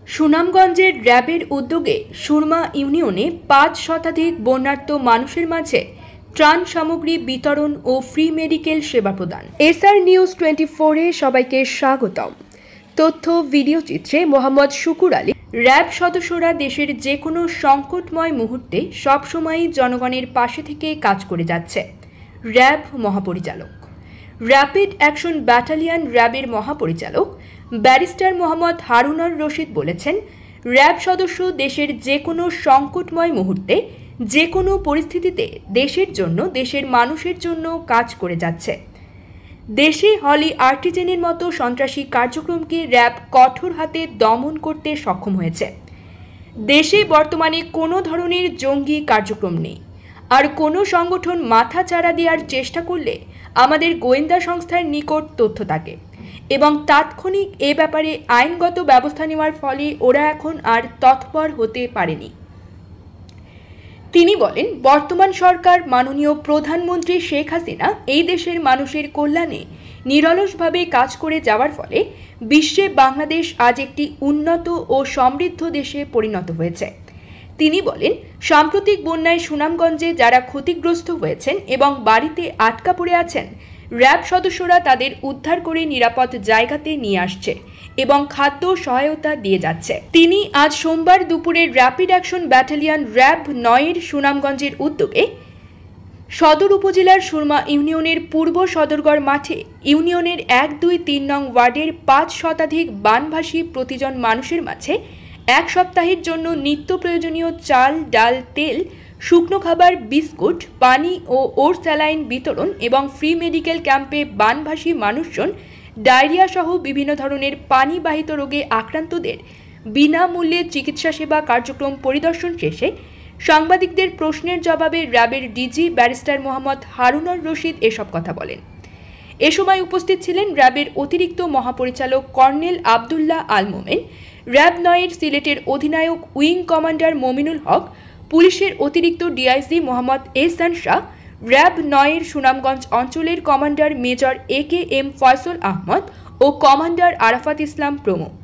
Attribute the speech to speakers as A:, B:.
A: সুনামগঞ্জের র্যাবের উদ্যোগে সুরমা ইউনিয়নে ৫ শতাধিক বন্যার্ত মানুষের মাঝে ত্রাণ সামগ্রী বিতরণ ও ফ্রি মেডিকেল সেবা প্রদান। এসআর নিউজ 24-এ সবাইকে স্বাগতম। তথ্য ভিডিও চিত্রে মোহাম্মদ শুকুর আলী। র্যাব সদস্যরা দেশের যে কোনো সংকটময় মুহূর্তে সবসময়ই জনগণের পাশে থেকে কাজ করে যাচ্ছে। র্যাব মহাপরিচালক, র্যাপিড অ্যাকশন ব্যাটালিয়ন র্যাবের মহাপরিচালক ব্যারিস্টার মোহাম্মদ হারুনার রশিদ বলেছেন, র্যাব সদস্য দেশের যে কোনো সংকটময় মুহূর্তে যে কোনো পরিস্থিতিতে দেশের জন্য, দেশের মানুষের জন্য কাজ করে যাচ্ছে। দেশে হলি আর্টিজেনের মতো সন্ত্রাসী কার্যক্রমকে র্যাব কঠোর হাতে দমন করতে সক্ষম হয়েছে। দেশে বর্তমানে কোনো ধরনের জঙ্গি কার্যক্রম নেই। আর কোনো সংগঠন মাথা চাড়া দেওয়ার চেষ্টা করলে আমাদের গোয়েন্দা সংস্থার নিকট তথ্য থাকে এবং তাৎক্ষণিক এ ব্যাপারে আইনগত ব্যবস্থা নেওয়ার ফলে ওরা এখন আর তৎপর হতে পারেনি। তিনি বলেন, বর্তমান সরকার মাননীয় প্রধানমন্ত্রী শেখ হাসিনা এই দেশের মানুষের কল্যাণে নিরলসভাবে কাজ করে যাওয়ার ফলে বিশ্বে বাংলাদেশ আজ একটি উন্নত ও সমৃদ্ধ দেশে পরিণত হয়েছে। তিনি বলেন, সাম্প্রতিক বন্যায় সুনামগঞ্জে যারা ক্ষতিগ্রস্ত হয়েছেন এবং বাড়িতে আটকা পড়ে আছেন, র্যাব সদস্যরা তাদের উদ্ধার করে নিরাপদ জায়গাতে নিয়ে আসছে এবং খাদ্য সহায়তা দিয়ে যাচ্ছে। তিনি আজ সোমবার দুপুরে র্যাপিড অ্যাকশন ব্যাটালিয়ন র্যাব ৯-এর সুনামগঞ্জের উদ্যোগে সদর উপজেলার সুরমা ইউনিয়নের পূর্ব সদরগড় মাঠে ইউনিয়নের ১-২-৩ নং ওয়ার্ডের ৫ শতাধিক বানভাসী প্রতিজন মানুষের মাঝে এক সপ্তাহের জন্য নিত্য প্রয়োজনীয় চাল, ডাল, তেল, শুকনো খাবার, বিস্কুট, পানি ও ওর স্যালাইন বিতরণ এবং ফ্রি মেডিকেল ক্যাম্পে বানভাসী মানুষজন, ডায়রিয়া সহ বিভিন্ন ধরনের পানিবাহিত রোগে আক্রান্তদের বিনামূল্যে চিকিৎসা সেবা কার্যক্রম পরিদর্শন শেষে সাংবাদিকদের প্রশ্নের জবাবে র্যাবের ডিজি ব্যারিস্টার মোহাম্মদ হারুনার রশিদ এসব কথা বলেন। এ সময় উপস্থিত ছিলেন র্যাবের অতিরিক্ত মহাপরিচালক কর্নেল আবদুল্লাহ আল মোমেন, র্যাব ৯-এর সিলেটের অধিনায়ক উইং কমান্ডার মমিনুল হক, পুলিশের অতিরিক্ত ডিআইজি মোহাম্মদ এহসান শাহ, র্যাব ৯-এর সুনামগঞ্জ অঞ্চলের commander major AK M Faisal Ahmed ও কমান্ডার আরাফাত ইসলাম প্রমুখ।